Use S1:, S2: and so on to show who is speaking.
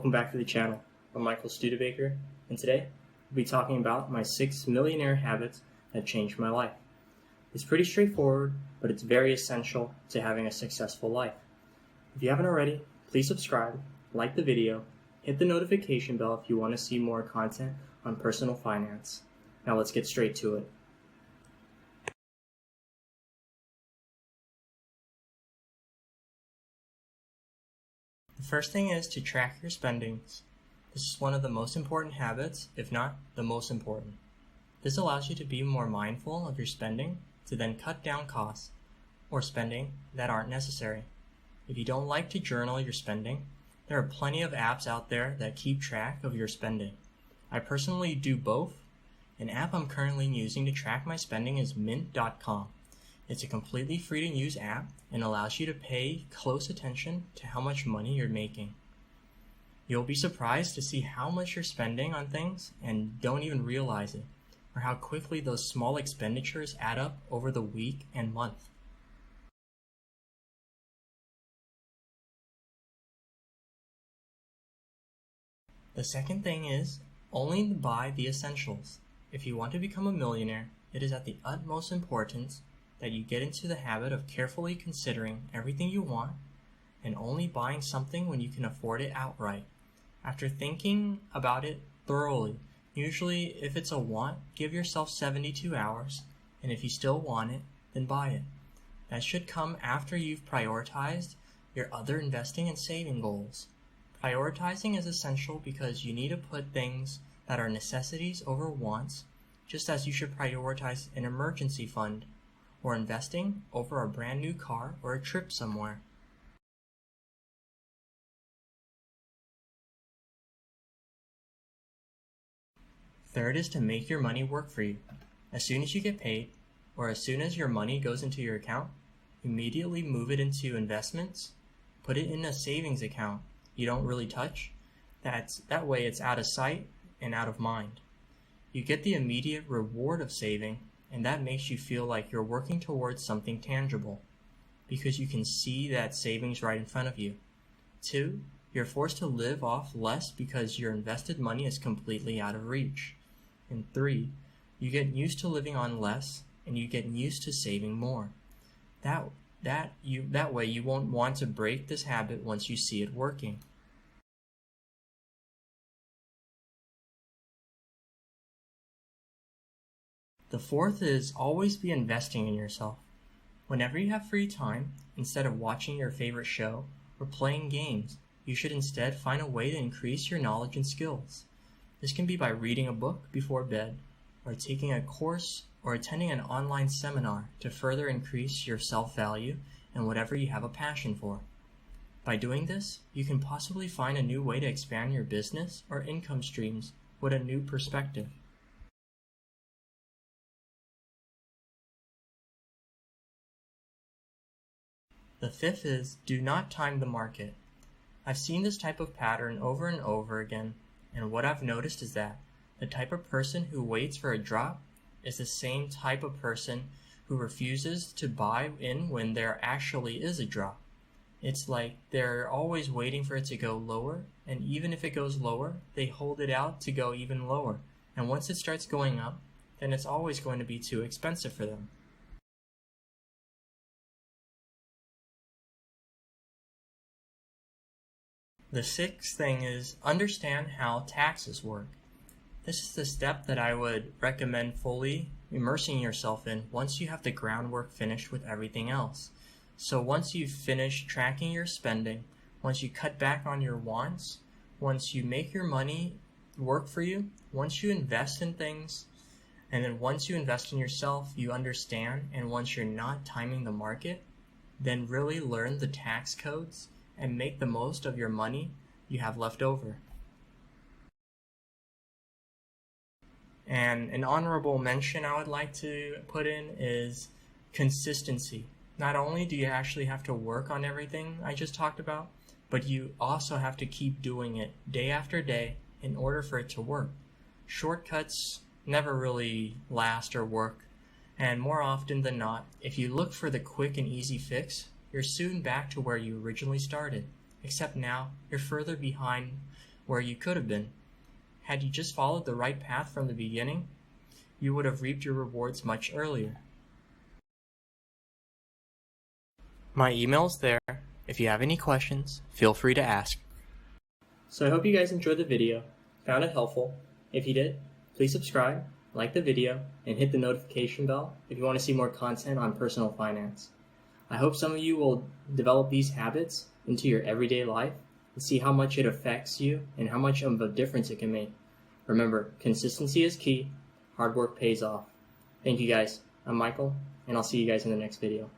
S1: Welcome back to the channel. I'm Michael Studebaker, and today we'll be talking about my 6 millionaire habits that changed my life. It's pretty straightforward, but it's very essential to having a successful life. If you haven't already, please subscribe, like the video, hit the notification bell if you want to see more content on personal finance. Now let's get straight to it. The first thing is to track your spendings. This is one of the most important habits, if not the most important. This allows you to be more mindful of your spending to then cut down costs or spending that aren't necessary. If you don't like to journal your spending, there are plenty of apps out there that keep track of your spending. I personally do both. An app I'm currently using to track my spending is mint.com. It's a completely free to use app and allows you to pay close attention to how much money you're making. You'll be surprised to see how much you're spending on things and don't even realize it, or how quickly those small expenditures add up over the week and month. The second thing is only buy the essentials. If you want to become a millionaire, it is at the utmost importance that you get into the habit of carefully considering everything you want and only buying something when you can afford it outright. After thinking about it thoroughly, usually if it's a want, give yourself 72 hours, and if you still want it, then buy it. That should come after you've prioritized your other investing and saving goals. Prioritizing is essential because you need to put things that are necessities over wants, just as you should prioritize an emergency fund or investing over a brand new car or a trip somewhere. Third is to make your money work for you. As soon as you get paid, or as soon as your money goes into your account, immediately move it into investments, put it in a savings account you don't really touch. That way it's out of sight and out of mind. You get the immediate reward of saving, and that makes you feel like you're working towards something tangible, because you can see that savings right in front of you. 2, you're forced to live off less because your invested money is completely out of reach. And 3, you get used to living on less, and you get used to saving more. That way you won't want to break this habit once you see it working. The fourth is always be investing in yourself. Whenever you have free time, instead of watching your favorite show or playing games, you should instead find a way to increase your knowledge and skills. This can be by reading a book before bed, or taking a course, or attending an online seminar to further increase your self-value and whatever you have a passion for. By doing this, you can possibly find a new way to expand your business or income streams with a new perspective. The fifth is do not time the market. I've seen this type of pattern over and over again, and what I've noticed is that the type of person who waits for a drop is the same type of person who refuses to buy in when there actually is a drop. It's like they're always waiting for it to go lower, and even if it goes lower, they hold it out to go even lower. And once it starts going up, then it's always going to be too expensive for them. The sixth thing is understand how taxes work. This is the step that I would recommend fully immersing yourself in once you have the groundwork finished with everything else. So once you've finished tracking your spending, once you cut back on your wants, once you make your money work for you, once you invest in things, and then once you invest in yourself, you understand, and once you're not timing the market, then really learn the tax codes and make the most of your money you have left over. And an honorable mention I would like to put in is consistency. Not only do you actually have to work on everything I just talked about, but you also have to keep doing it day after day in order for it to work. Shortcuts never really last or work, and more often than not, if you look for the quick and easy fix, you're soon back to where you originally started, except now you're further behind where you could have been. Had you just followed the right path from the beginning, you would have reaped your rewards much earlier. My email's there. If you have any questions, feel free to ask. So I hope you guys enjoyed the video, found it helpful. If you did, please subscribe, like the video, and hit the notification bell if you want to see more content on personal finance. I hope some of you will develop these habits into your everyday life and see how much it affects you and how much of a difference it can make. Remember, consistency is key. Hard work pays off. Thank you guys. I'm Michael, and I'll see you guys in the next video.